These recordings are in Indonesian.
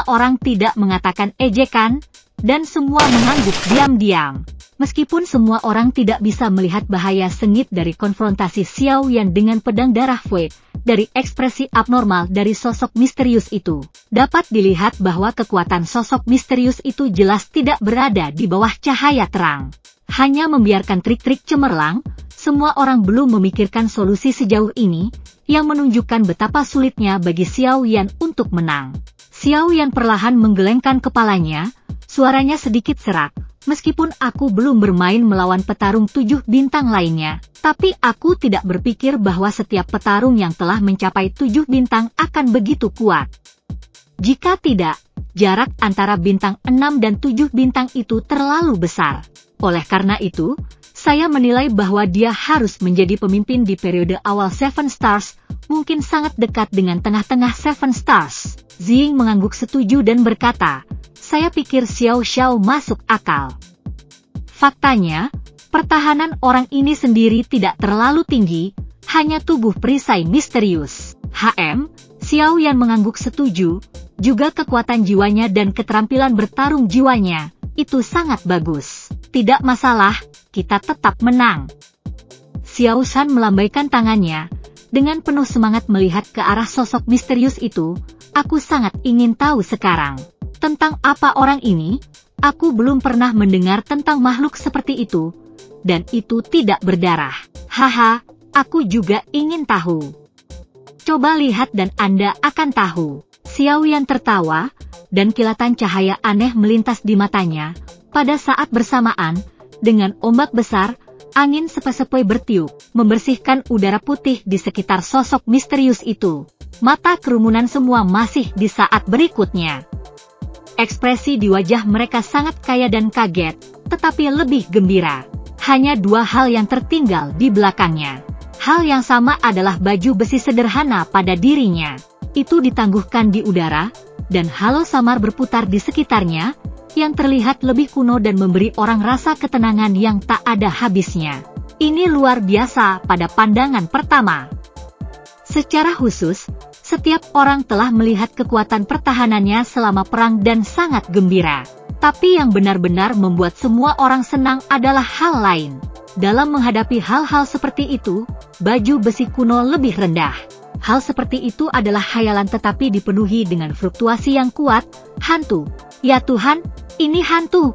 orang tidak mengatakan ejekan, dan semua mengangguk diam-diam. Meskipun semua orang tidak bisa melihat bahaya sengit dari konfrontasi Xiao Yan dengan pedang darah Fei, dari ekspresi abnormal dari sosok misterius itu, dapat dilihat bahwa kekuatan sosok misterius itu jelas tidak berada di bawah cahaya terang. Hanya membiarkan trik-trik cemerlang, semua orang belum memikirkan solusi sejauh ini, yang menunjukkan betapa sulitnya bagi Xiao Yan untuk menang. Xiao Yan perlahan menggelengkan kepalanya, suaranya sedikit serak. Meskipun aku belum bermain melawan petarung 7 bintang lainnya, tapi aku tidak berpikir bahwa setiap petarung yang telah mencapai 7 bintang akan begitu kuat. Jika tidak, jarak antara bintang 6 dan 7 bintang itu terlalu besar. Oleh karena itu, saya menilai bahwa dia harus menjadi pemimpin di periode awal Seven Stars, mungkin sangat dekat dengan tengah-tengah Seven Stars. Ziying mengangguk setuju dan berkata, saya pikir Xiao Xiao masuk akal. Faktanya, pertahanan orang ini sendiri tidak terlalu tinggi, hanya tubuh perisai misterius. Xiao Yan mengangguk setuju, juga kekuatan jiwanya dan keterampilan bertarung jiwanya, itu sangat bagus. Tidak masalah, kita tetap menang. Xiao Shan melambaikan tangannya, dengan penuh semangat melihat ke arah sosok misterius itu, aku sangat ingin tahu sekarang. Tentang apa orang ini, aku belum pernah mendengar tentang makhluk seperti itu, dan itu tidak berdarah. Haha, aku juga ingin tahu. Coba lihat dan Anda akan tahu. Xiao Yan tertawa, dan kilatan cahaya aneh melintas di matanya. Pada saat bersamaan, dengan ombak besar, angin sepoi-sepoi bertiup, membersihkan udara putih di sekitar sosok misterius itu. Mata kerumunan semua masih di saat berikutnya. Ekspresi di wajah mereka sangat kaya dan kaget, tetapi lebih gembira. Hanya dua hal yang tertinggal di belakangnya. Hal yang sama adalah baju besi sederhana pada dirinya. Itu ditangguhkan di udara, dan halo samar berputar di sekitarnya, yang terlihat lebih kuno dan memberi orang rasa ketenangan yang tak ada habisnya. Ini luar biasa pada pandangan pertama. Secara khusus, setiap orang telah melihat kekuatan pertahanannya selama perang dan sangat gembira. Tapi yang benar-benar membuat semua orang senang adalah hal lain. Dalam menghadapi hal-hal seperti itu, baju besi kuno lebih rendah. Hal seperti itu adalah khayalan tetapi dipenuhi dengan fluktuasi yang kuat. Hantu. Ya Tuhan, ini hantu.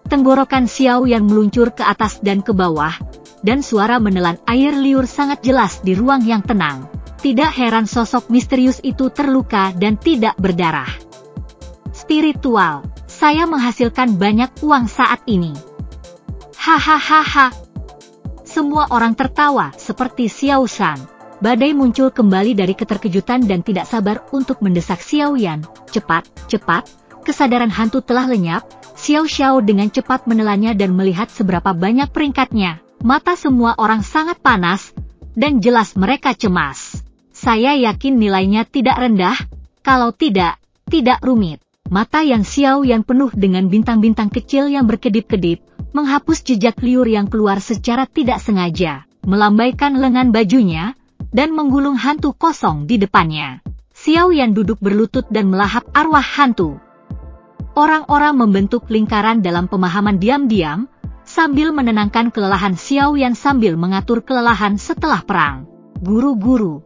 Tenggorokan Xiao yang meluncur ke atas dan ke bawah, dan suara menelan air liur sangat jelas di ruang yang tenang. Tidak heran sosok misterius itu terluka dan tidak berdarah. Spiritual, saya menghasilkan banyak uang saat ini. Hahaha. Semua orang tertawa seperti Xiao Shan. Badai muncul kembali dari keterkejutan dan tidak sabar untuk mendesak Xiao Yan. Cepat. Kesadaran hantu telah lenyap. Xiao Xiao dengan cepat menelannya dan melihat seberapa banyak peringkatnya. Mata semua orang sangat panas, dan jelas mereka cemas. Saya yakin nilainya tidak rendah, kalau tidak rumit. Mata yang Xiao yang penuh dengan bintang-bintang kecil yang berkedip-kedip, menghapus jejak liur yang keluar secara tidak sengaja, melambaikan lengan bajunya, dan menggulung hantu kosong di depannya. Xiao yang duduk berlutut dan melahap arwah hantu. Orang-orang membentuk lingkaran dalam pemahaman diam-diam, sambil menenangkan kelelahan Xiao yang sambil mengatur kelelahan setelah perang. Guru-guru.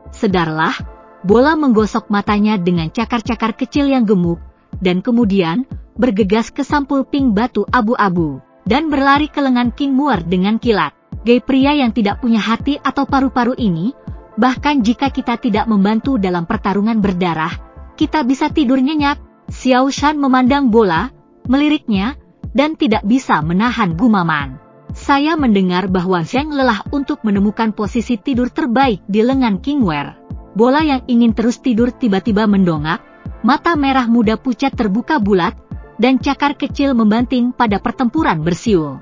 Sedarlah, bola menggosok matanya dengan cakar-cakar kecil yang gemuk, dan kemudian bergegas ke sampul pink batu abu-abu, dan berlari ke lengan King Muer dengan kilat. Gay pria yang tidak punya hati atau paru-paru ini, bahkan jika kita tidak membantu dalam pertarungan berdarah, kita bisa tidur nyenyak. Xiao Shan memandang bola, meliriknya, dan tidak bisa menahan gumaman. Saya mendengar bahwa Zheng lelah untuk menemukan posisi tidur terbaik di lengan King Muer. Bola yang ingin terus tidur tiba-tiba mendongak, mata merah muda pucat terbuka bulat, dan cakar kecil membanting pada pertempuran bersiul.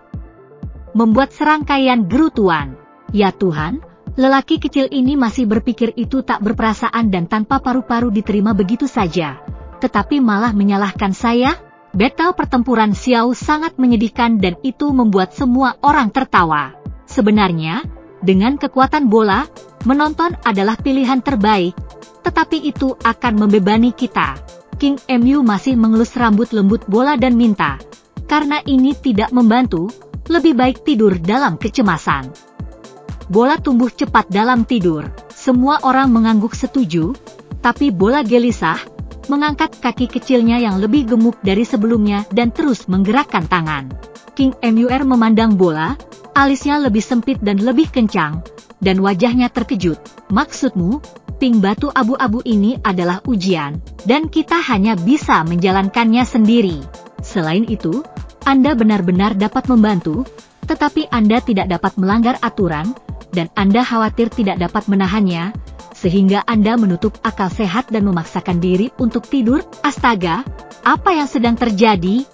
Membuat serangkaian gerutuan. Ya Tuhan, lelaki kecil ini masih berpikir itu tak berperasaan dan tanpa paru-paru diterima begitu saja. Tetapi malah menyalahkan saya? Battle pertempuran Xiao sangat menyedihkan dan itu membuat semua orang tertawa. Sebenarnya, dengan kekuatan bola, menonton adalah pilihan terbaik, tetapi itu akan membebani kita. King Mu masih mengelus rambut lembut bola dan minta, "Karena ini tidak membantu, lebih baik tidur dalam kecemasan." Bola tumbuh cepat dalam tidur. Semua orang mengangguk setuju, tapi bola gelisah, mengangkat kaki kecilnya yang lebih gemuk dari sebelumnya dan terus menggerakkan tangan. King Mur memandang bola, alisnya lebih sempit dan lebih kencang, dan wajahnya terkejut. "Maksudmu, ping batu abu-abu ini adalah ujian, dan kita hanya bisa menjalankannya sendiri. Selain itu, Anda benar-benar dapat membantu, tetapi Anda tidak dapat melanggar aturan, dan Anda khawatir tidak dapat menahannya, sehingga Anda menutup akal sehat dan memaksakan diri untuk tidur." "Astaga, apa yang sedang terjadi?"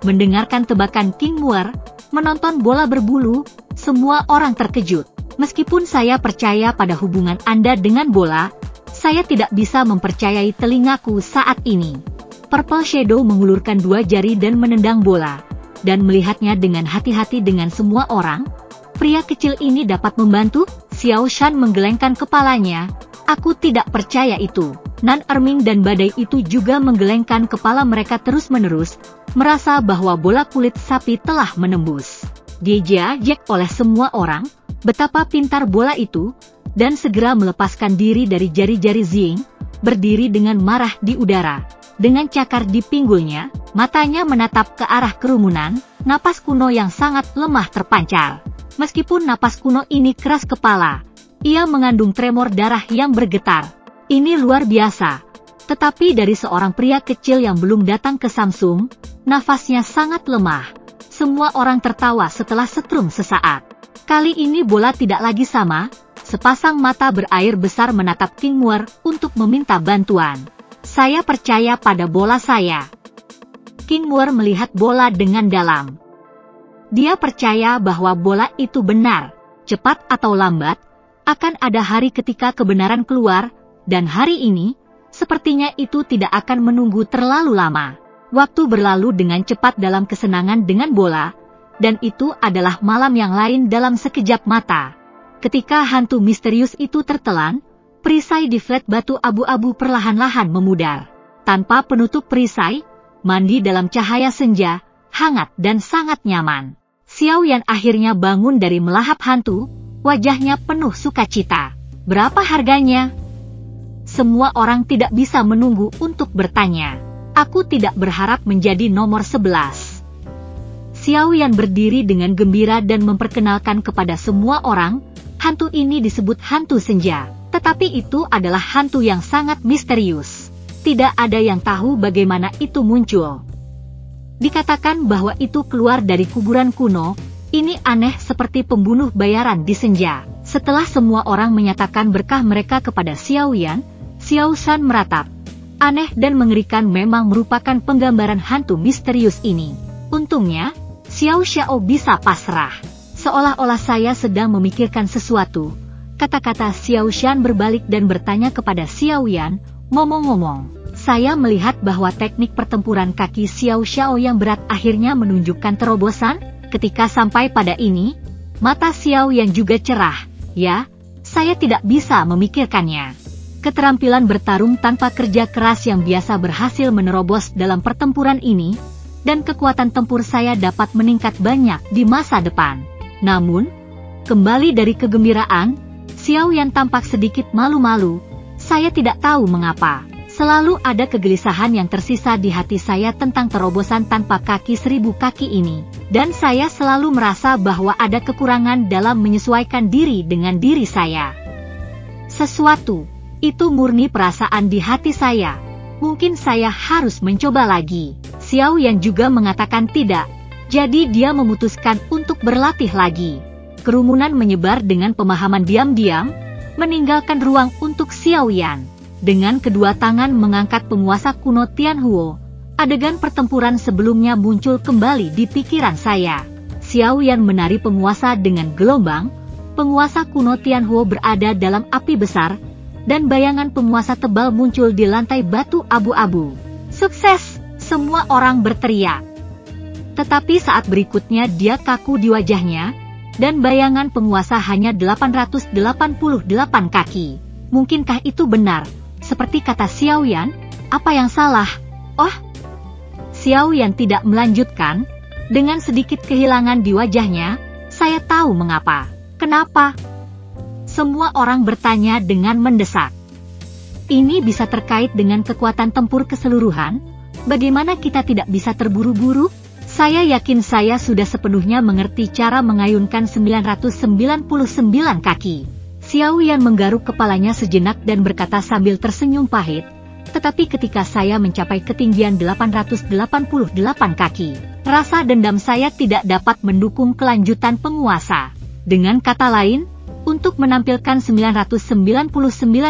Mendengarkan tebakan King Muer, menonton bola berbulu, semua orang terkejut. "Meskipun saya percaya pada hubungan Anda dengan bola, saya tidak bisa mempercayai telingaku saat ini." Purple Shadow mengulurkan 2 jari dan menendang bola, dan melihatnya dengan hati-hati dengan semua orang. "Pria kecil ini dapat membantu?" Xiao Shan menggelengkan kepalanya. "Aku tidak percaya itu." Nan Erming dan badai itu juga menggelengkan kepala mereka terus-menerus, merasa bahwa bola kulit sapi telah menembus. Diejek oleh semua orang, betapa pintar bola itu, dan segera melepaskan diri dari jari-jari Zing, berdiri dengan marah di udara. Dengan cakar di pinggulnya, matanya menatap ke arah kerumunan, napas kuno yang sangat lemah terpancar. Meskipun napas kuno ini keras kepala, ia mengandung tremor darah yang bergetar. Ini luar biasa. Tetapi dari seorang pria kecil yang belum datang ke Samsung, nafasnya sangat lemah. Semua orang tertawa setelah setrum sesaat. Kali ini bola tidak lagi sama. Sepasang mata berair besar menatap King Muer untuk meminta bantuan. "Saya percaya pada bola saya." King Muer melihat bola dengan dalam. Dia percaya bahwa bola itu benar. Cepat atau lambat, akan ada hari ketika kebenaran keluar, dan hari ini, sepertinya itu tidak akan menunggu terlalu lama. Waktu berlalu dengan cepat dalam kesenangan dengan bola, dan itu adalah malam yang lain dalam sekejap mata. Ketika hantu misterius itu tertelan, perisai di flat batu abu-abu perlahan-lahan memudar. Tanpa penutup perisai, mandi dalam cahaya senja, hangat dan sangat nyaman. Xiao Yan akhirnya bangun dari melahap hantu, wajahnya penuh sukacita. "Berapa harganya?" Semua orang tidak bisa menunggu untuk bertanya. "Aku tidak berharap menjadi nomor 11. Xiao Yan berdiri dengan gembira dan memperkenalkan kepada semua orang, hantu ini disebut hantu senja. Tetapi itu adalah hantu yang sangat misterius. Tidak ada yang tahu bagaimana itu muncul. Dikatakan bahwa itu keluar dari kuburan kuno, ini aneh seperti pembunuh bayaran di senja. Setelah semua orang menyatakan berkah mereka kepada Xiao Yan, Xiao Shan meratap. Aneh dan mengerikan memang merupakan penggambaran hantu misterius ini. Untungnya, Xiao Xiao bisa pasrah. "Seolah-olah saya sedang memikirkan sesuatu," kata-kata Xiao Shan berbalik dan bertanya kepada Xiao Yan, "Ngomong-ngomong, saya melihat bahwa teknik pertempuran kaki Xiao Xiao yang berat akhirnya menunjukkan terobosan." Ketika sampai pada ini, mata Xiao Yan juga cerah. "Ya, saya tidak bisa memikirkannya. Keterampilan bertarung tanpa kerja keras yang biasa berhasil menerobos dalam pertempuran ini, dan kekuatan tempur saya dapat meningkat banyak di masa depan." Namun, kembali dari kegembiraan, Xiao Yan tampak sedikit malu-malu. "Saya tidak tahu mengapa. Selalu ada kegelisahan yang tersisa di hati saya tentang terobosan tanpa kaki 1000 kaki ini, dan saya selalu merasa bahwa ada kekurangan dalam menyesuaikan diri dengan diri saya. Sesuatu itu murni perasaan di hati saya. Mungkin saya harus mencoba lagi." Xiao Yan juga mengatakan tidak, jadi dia memutuskan untuk berlatih lagi. Kerumunan menyebar dengan pemahaman diam-diam, meninggalkan ruang untuk Xiao Yan. Dengan kedua tangan mengangkat penguasa kuno Tianhuo, adegan pertempuran sebelumnya muncul kembali di pikiran saya. Xiao Yan menari penguasa dengan gelombang, penguasa kuno Tianhuo berada dalam api besar, dan bayangan penguasa tebal muncul di lantai batu abu-abu. "Sukses!" semua orang berteriak. Tetapi saat berikutnya dia kaku di wajahnya, dan bayangan penguasa hanya 888 kaki. Mungkinkah itu benar? Seperti kata Xiao Yan, Apa yang salah? Oh, Xiao Yan tidak melanjutkan. Dengan sedikit kehilangan di wajahnya, saya tahu mengapa. Kenapa? Semua orang bertanya dengan mendesak. Ini bisa terkait dengan kekuatan tempur keseluruhan. Bagaimana kita tidak bisa terburu-buru? Saya yakin saya sudah sepenuhnya mengerti cara mengayunkan 999 kaki. Xiao Yan menggaruk kepalanya sejenak dan berkata sambil tersenyum pahit, tetapi ketika saya mencapai ketinggian 888 kaki, rasa dendam saya tidak dapat mendukung kelanjutan penguasa. Dengan kata lain, untuk menampilkan 999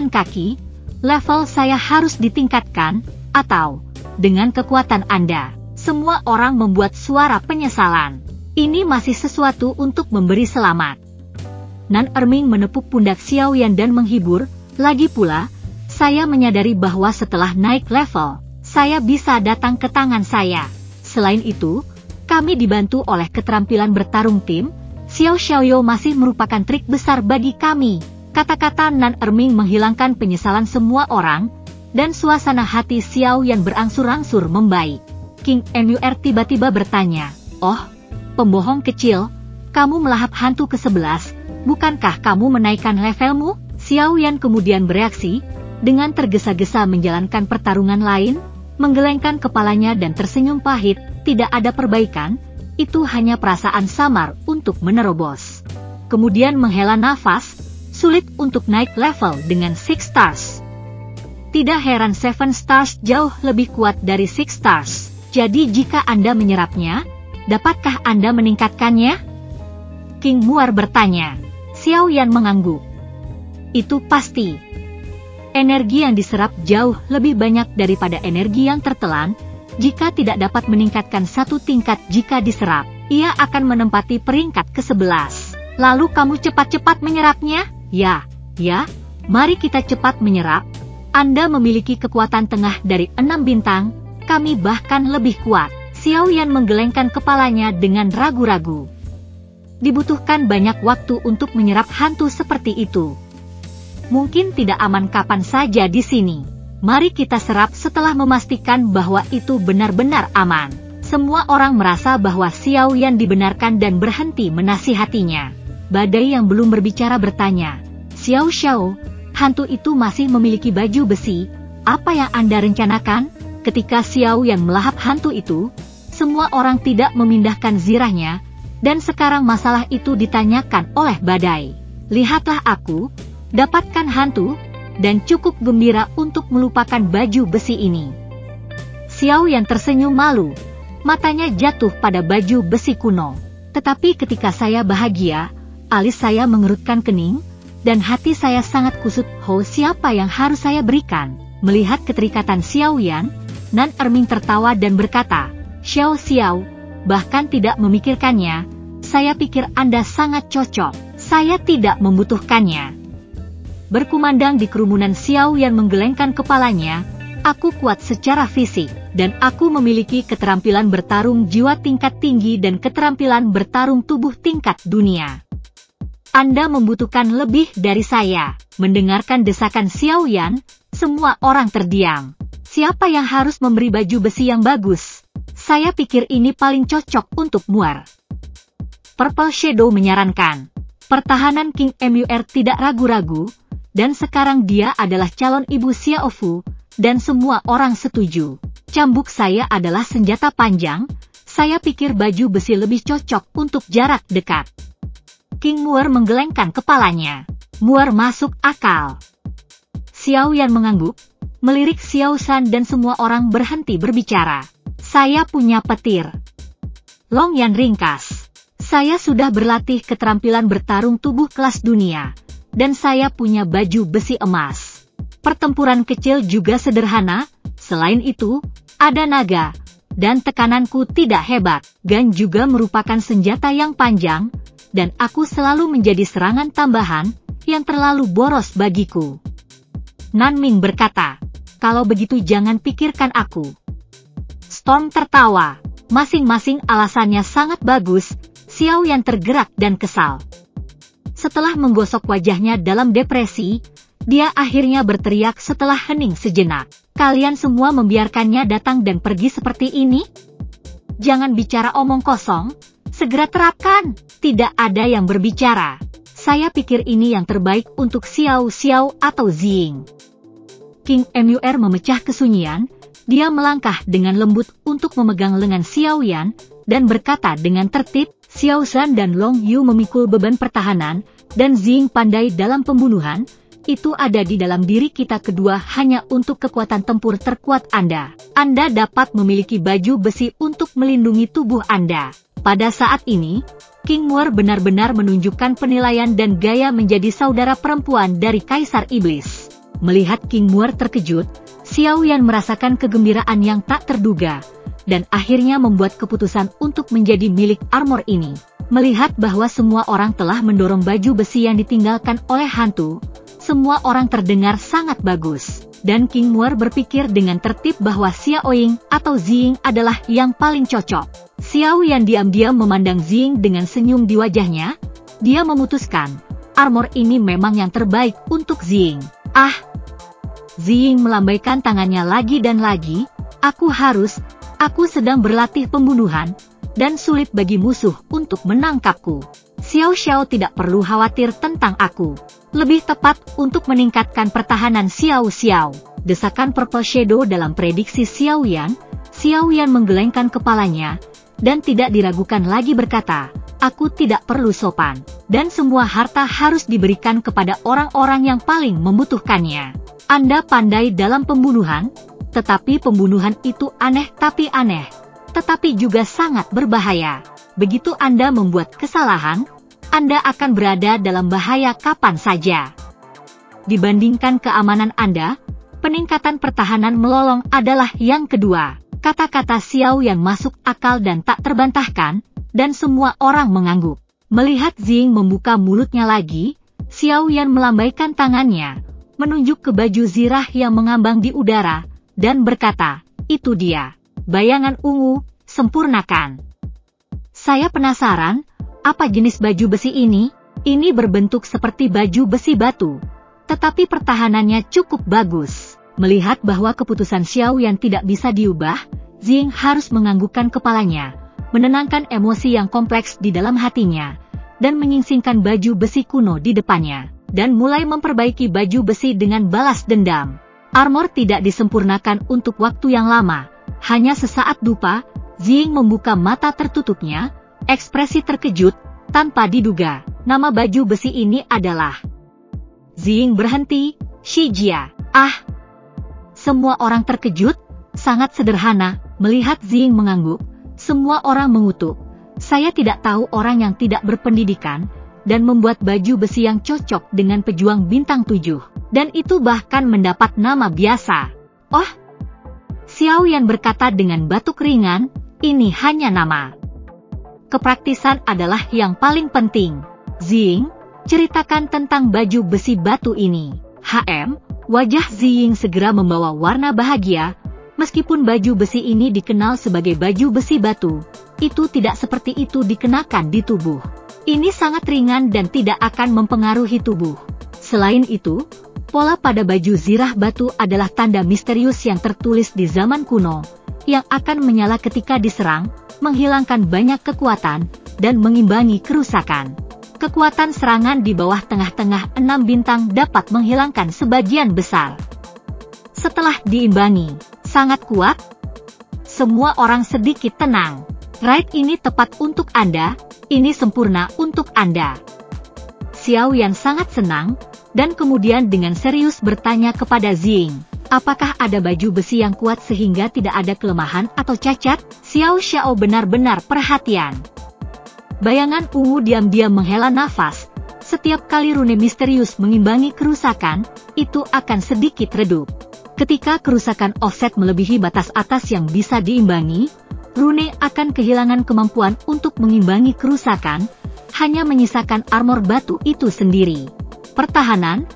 kaki, level saya harus ditingkatkan, atau, dengan kekuatan Anda. Semua orang membuat suara penyesalan. Ini masih sesuatu untuk memberi selamat. Nan Erming menepuk pundak Xiao Yan dan menghibur. Lagi pula, saya menyadari bahwa setelah naik level, saya bisa datang ke tangan saya. Selain itu, kami dibantu oleh keterampilan bertarung tim. Xiao Xiaoyo masih merupakan trik besar bagi kami. Kata-kata Nan Erming menghilangkan penyesalan semua orang, dan suasana hati Xiao Yan berangsur-angsur membaik. King Mur tiba-tiba bertanya, "Oh, pembohong kecil, kamu melahap hantu ke-11, bukankah kamu menaikkan levelmu?" Xiao Yan kemudian bereaksi, dengan tergesa-gesa menjalankan pertarungan lain, menggelengkan kepalanya dan tersenyum pahit. Tidak ada perbaikan, itu hanya perasaan samar untuk menerobos. Kemudian menghela nafas, sulit untuk naik level dengan 6 stars. Tidak heran 7 stars jauh lebih kuat dari 6 stars. Jadi jika Anda menyerapnya, dapatkah Anda meningkatkannya? King Muar bertanya. Xiao Yan mengangguk. Itu pasti. Energi yang diserap jauh lebih banyak daripada energi yang tertelan. Jika tidak dapat meningkatkan satu tingkat jika diserap, ia akan menempati peringkat ke-11. Lalu kamu cepat-cepat menyerapnya? Ya, mari kita cepat menyerap. Anda memiliki kekuatan tengah dari 6 bintang. Kami bahkan lebih kuat. Xiao Yan menggelengkan kepalanya dengan ragu-ragu. Dibutuhkan banyak waktu untuk menyerap hantu seperti itu. Mungkin tidak aman kapan saja di sini. Mari kita serap setelah memastikan bahwa itu benar-benar aman. Semua orang merasa bahwa Xiao Yan dibenarkan dan berhenti menasihatinya. Badai yang belum berbicara bertanya, "Xiao Xiao, hantu itu masih memiliki baju besi. Apa yang Anda rencanakan?" Ketika Xiao Yan melahap hantu itu, semua orang tidak memindahkan zirahnya, dan sekarang masalah itu ditanyakan oleh Badai. Lihatlah aku, dapatkan hantu, dan cukup gembira untuk melupakan baju besi ini. Xiao Yan tersenyum malu, matanya jatuh pada baju besi kuno. Tetapi ketika saya bahagia, alis saya mengerutkan kening, dan hati saya sangat kusut. Siapa yang harus saya berikan? Melihat keterikatan Xiao Yan, Nan Erming tertawa dan berkata, Xiao, bahkan tidak memikirkannya, saya pikir Anda sangat cocok, saya tidak membutuhkannya. Berkumandang di kerumunan, Xiao Yan menggelengkan kepalanya, aku kuat secara fisik, dan aku memiliki keterampilan bertarung jiwa tingkat tinggi dan keterampilan bertarung tubuh tingkat dunia. Anda membutuhkan lebih dari saya. Mendengarkan desakan Xiao Yan, semua orang terdiam. Siapa yang harus memberi baju besi yang bagus? Saya pikir ini paling cocok untuk Muar. Purple Shadow menyarankan. Pertahanan King Mur tidak ragu-ragu, dan sekarang dia adalah calon ibu Xiaofu, dan semua orang setuju. Cambuk saya adalah senjata panjang, saya pikir baju besi lebih cocok untuk jarak dekat. King Muar menggelengkan kepalanya. Muar masuk akal. Xiao Yan mengangguk, melirik Xiao San dan semua orang berhenti berbicara. Saya punya petir. Long Yan ringkas. Saya sudah berlatih keterampilan bertarung tubuh kelas dunia, dan saya punya baju besi emas. Pertempuran kecil juga sederhana, selain itu, ada naga, dan tekananku tidak hebat. Gan juga merupakan senjata yang panjang, dan aku selalu menjadi serangan tambahan, yang terlalu boros bagiku. Nanming berkata, kalau begitu jangan pikirkan aku. Storm tertawa, masing-masing alasannya sangat bagus. Xiao Yan tergerak dan kesal. Setelah menggosok wajahnya dalam depresi, dia akhirnya berteriak setelah hening sejenak. kalian semua membiarkannya datang dan pergi seperti ini? Jangan bicara omong kosong, segera terapkan. Tidak ada yang berbicara. Saya pikir ini yang terbaik untuk Xiao Xiao atau Ziying. King Mur memecah kesunyian. Dia melangkah dengan lembut untuk memegang lengan Xiao Yan dan berkata dengan tertib, Xiao Zhan dan Long Yu memikul beban pertahanan, dan Ziying pandai dalam pembunuhan. Itu ada di dalam diri kita kedua hanya untuk kekuatan tempur terkuat Anda. Anda dapat memiliki baju besi untuk melindungi tubuh Anda. Pada saat ini, King Mur benar-benar menunjukkan penilaian dan gaya menjadi saudara perempuan dari Kaisar Iblis. Melihat King Mur terkejut, Xiao Yan merasakan kegembiraan yang tak terduga, dan akhirnya membuat keputusan untuk menjadi milik armor ini. Melihat bahwa semua orang telah mendorong baju besi yang ditinggalkan oleh hantu, semua orang terdengar sangat bagus, dan King Mur berpikir dengan tertib bahwa Xiao Ying atau Ziying adalah yang paling cocok. Xiao Yan diam-diam memandang Ziying dengan senyum di wajahnya. Dia memutuskan, armor ini memang yang terbaik untuk Ziying. Ziying melambaikan tangannya lagi dan lagi. Aku sedang berlatih pembunuhan, dan sulit bagi musuh untuk menangkapku. Xiao Xiao tidak perlu khawatir tentang aku. Lebih tepat untuk meningkatkan pertahanan Xiao Xiao. Desakan Purple Shadow dalam prediksi Xiao Yan. Xiao Yan menggelengkan kepalanya, dan tidak diragukan lagi berkata, aku tidak perlu sopan, dan semua harta harus diberikan kepada orang-orang yang paling membutuhkannya. Anda pandai dalam pembunuhan, tetapi pembunuhan itu aneh, tetapi juga sangat berbahaya. Begitu Anda membuat kesalahan, Anda akan berada dalam bahaya kapan saja. Dibandingkan keamanan Anda, peningkatan pertahanan melolong adalah yang kedua. Kata-kata Xiao yang masuk akal dan tak terbantahkan, dan semua orang mengangguk. Melihat Ziying membuka mulutnya lagi, Xiao Yan melambaikan tangannya, menunjuk ke baju zirah yang mengambang di udara, dan berkata, itu dia. Bayangan ungu, sempurnakan. Saya penasaran, apa jenis baju besi ini? Ini berbentuk seperti baju besi batu, tetapi pertahanannya cukup bagus. Melihat bahwa keputusan Xiao Yan tidak bisa diubah, Ziying harus menganggukkan kepalanya, menenangkan emosi yang kompleks di dalam hatinya, dan menyingsingkan baju besi kuno di depannya, dan mulai memperbaiki baju besi dengan balas dendam. Armor tidak disempurnakan untuk waktu yang lama, hanya sesaat dupa, Ziying membuka mata tertutupnya, ekspresi terkejut, tanpa diduga, nama baju besi ini adalah... Ziying berhenti, Shijia. Semua orang terkejut, sangat sederhana, melihat Ziying mengangguk, semua orang mengutuk. Saya tidak tahu orang yang tidak berpendidikan, dan membuat baju besi yang cocok dengan pejuang bintang 7, dan itu bahkan mendapat nama biasa. Xiao Yan berkata dengan batuk ringan, ini hanya nama. Kepraktisan adalah yang paling penting. Ziying, ceritakan tentang baju besi batu ini. Wajah Ziying segera membawa warna bahagia. Meskipun baju besi ini dikenal sebagai baju besi batu, itu tidak seperti itu dikenakan di tubuh. Ini sangat ringan dan tidak akan mempengaruhi tubuh. Selain itu, pola pada baju zirah batu adalah tanda misterius yang tertulis di zaman kuno, yang akan menyala ketika diserang, menghilangkan banyak kekuatan, dan mengimbangi kerusakan. Kekuatan serangan di bawah tengah-tengah 6 bintang dapat menghilangkan sebagian besar. Setelah diimbangi, sangat kuat. Semua orang sedikit tenang. Raid ini tepat untuk Anda, ini sempurna untuk Anda. Xiao Yan sangat senang, dan kemudian dengan serius bertanya kepada Ziying, apakah ada baju besi yang kuat sehingga tidak ada kelemahan atau cacat? Xiao Xiao benar-benar perhatian. Bayangan ungu diam-diam menghela nafas. Setiap kali rune misterius mengimbangi kerusakan, itu akan sedikit redup. Ketika kerusakan offset melebihi batas atas yang bisa diimbangi, rune akan kehilangan kemampuan untuk mengimbangi kerusakan, hanya menyisakan armor batu itu sendiri. Pertahanan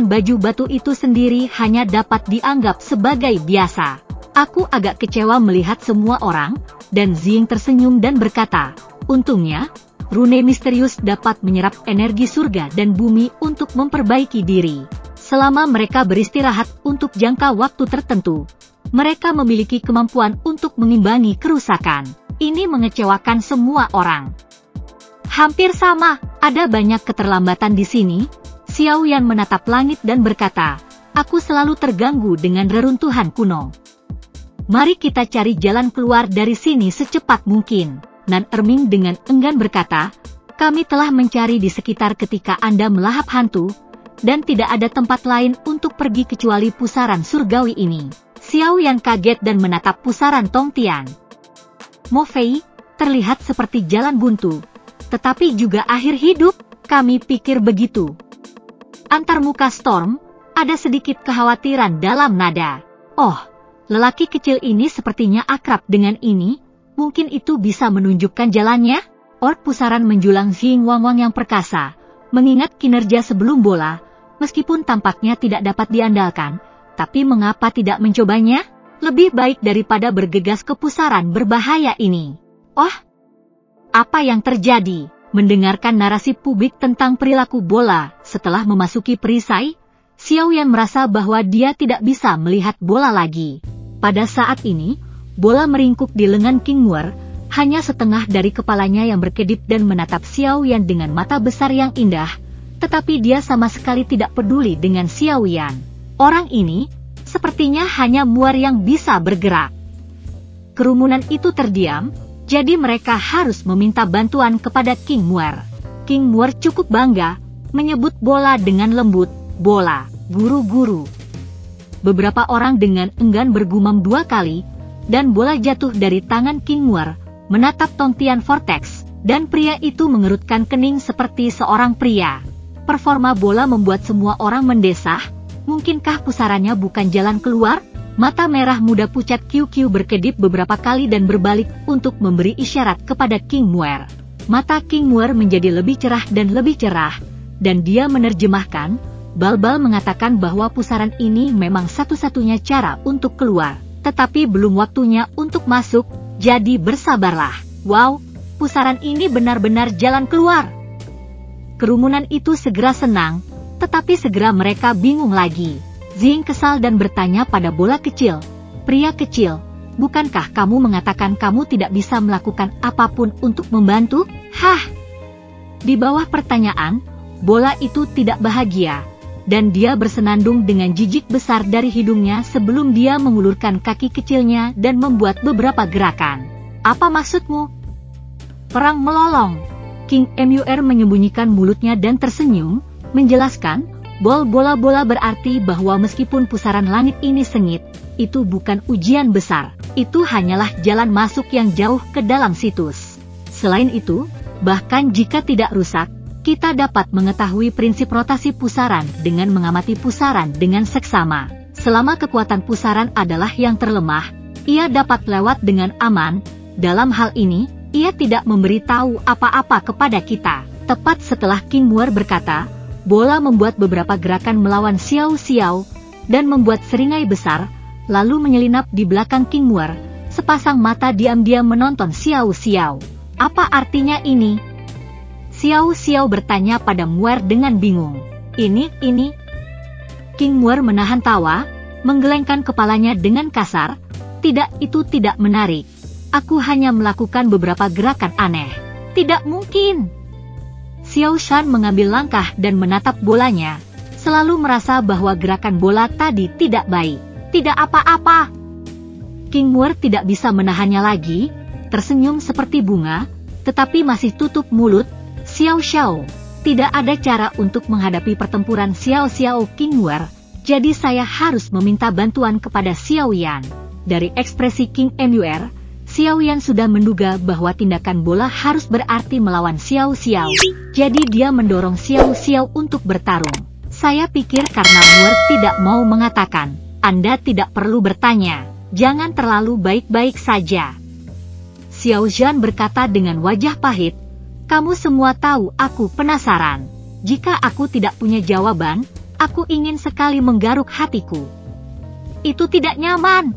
baju batu itu sendiri hanya dapat dianggap sebagai biasa. Aku agak kecewa melihat semua orang, dan Ziying tersenyum dan berkata, untungnya, rune misterius dapat menyerap energi surga dan bumi untuk memperbaiki diri. Selama mereka beristirahat untuk jangka waktu tertentu, mereka memiliki kemampuan untuk mengimbangi kerusakan. Ini mengecewakan semua orang. Hampir sama, ada banyak keterlambatan di sini. Xiao Yan menatap langit dan berkata, aku selalu terganggu dengan reruntuhan kuno. Mari kita cari jalan keluar dari sini secepat mungkin. Nan Erming dengan enggan berkata, kami telah mencari di sekitar ketika Anda melahap hantu, dan tidak ada tempat lain untuk pergi kecuali pusaran surgawi ini. Xiao Yan kaget dan menatap pusaran Tongtian. Mo Fei, terlihat seperti jalan buntu, tetapi juga akhir hidup, kami pikir begitu. Antar muka Storm, ada sedikit kekhawatiran dalam nada. Oh, lelaki kecil ini sepertinya akrab dengan ini, mungkin itu bisa menunjukkan jalannya? Ork pusaran menjulang Xing Wang yang perkasa, mengingat kinerja sebelum bola, meskipun tampaknya tidak dapat diandalkan, tapi mengapa tidak mencobanya? Lebih baik daripada bergegas ke pusaran berbahaya ini. Oh, apa yang terjadi? Mendengarkan narasi publik tentang perilaku bola setelah memasuki perisai, Xiao Yan merasa bahwa dia tidak bisa melihat bola lagi. Pada saat ini, bola meringkuk di lengan King Muer, hanya setengah dari kepalanya yang berkedip dan menatap Xiao Yan dengan mata besar yang indah, tetapi dia sama sekali tidak peduli dengan Xiao Yan. Orang ini, sepertinya hanya Muer yang bisa bergerak. Kerumunan itu terdiam, jadi mereka harus meminta bantuan kepada King Muer. King Muer cukup bangga, menyebut bola dengan lembut, bola, guru-guru. Beberapa orang dengan enggan bergumam 2 kali, dan bola jatuh dari tangan King Muer, menatap Tongtian Vortex, dan pria itu mengerutkan kening seperti seorang pria. Performa bola membuat semua orang mendesah, mungkinkah pusarannya bukan jalan keluar? Mata merah muda pucat QQ berkedip beberapa kali dan berbalik untuk memberi isyarat kepada King Muer. Mata King Muer menjadi lebih cerah, dan dia menerjemahkan, Balbal mengatakan bahwa pusaran ini memang satu-satunya cara untuk keluar, tetapi belum waktunya untuk masuk, jadi bersabarlah. Wow, pusaran ini benar-benar jalan keluar. Kerumunan itu segera senang, tetapi segera mereka bingung lagi. Xing kesal dan bertanya pada bola kecil, pria kecil, bukankah kamu mengatakan kamu tidak bisa melakukan apapun untuk membantu? Hah? Di bawah pertanyaan, bola itu tidak bahagia, dan dia bersenandung dengan jijik besar dari hidungnya sebelum dia mengulurkan kaki kecilnya dan membuat beberapa gerakan. Apa maksudmu? Perang melolong. King Muer menyembunyikan mulutnya dan tersenyum, menjelaskan, bola berarti bahwa meskipun pusaran langit ini sengit, itu bukan ujian besar, itu hanyalah jalan masuk yang jauh ke dalam situs. Selain itu, bahkan jika tidak rusak, kita dapat mengetahui prinsip rotasi pusaran dengan mengamati pusaran dengan seksama. Selama kekuatan pusaran adalah yang terlemah, ia dapat lewat dengan aman. Dalam hal ini, ia tidak memberitahu apa-apa kepada kita. Tepat setelah King Muer berkata, bola membuat beberapa gerakan melawan Xiao Xiao, dan membuat seringai besar, lalu menyelinap di belakang King Muer. Sepasang mata diam-diam menonton Xiao Xiao. Apa artinya ini? Xiao Xiao bertanya pada Muer dengan bingung. Ini. King Muer menahan tawa, menggelengkan kepalanya dengan kasar. Tidak, itu tidak menarik. Aku hanya melakukan beberapa gerakan aneh. Tidak mungkin. Xiao Shan mengambil langkah dan menatap bolanya, selalu merasa bahwa gerakan bola tadi tidak baik. Tidak apa-apa. King Muer tidak bisa menahannya lagi, tersenyum seperti bunga, tetapi masih tutup mulut. Xiao Xiao, tidak ada cara untuk menghadapi pertempuran Xiao Xiao King Muer, jadi saya harus meminta bantuan kepada Xiao Yan. Dari ekspresi King Muer, Xiao Yan sudah menduga bahwa tindakan bola harus berarti melawan Xiao Xiao. Jadi dia mendorong Xiao Xiao untuk bertarung. Saya pikir karena Muer tidak mau mengatakan, Anda tidak perlu bertanya. Jangan terlalu baik-baik saja. Xiao Zhan berkata dengan wajah pahit, kamu semua tahu aku penasaran. Jika aku tidak punya jawaban, aku ingin sekali menggaruk hatiku. Itu tidak nyaman.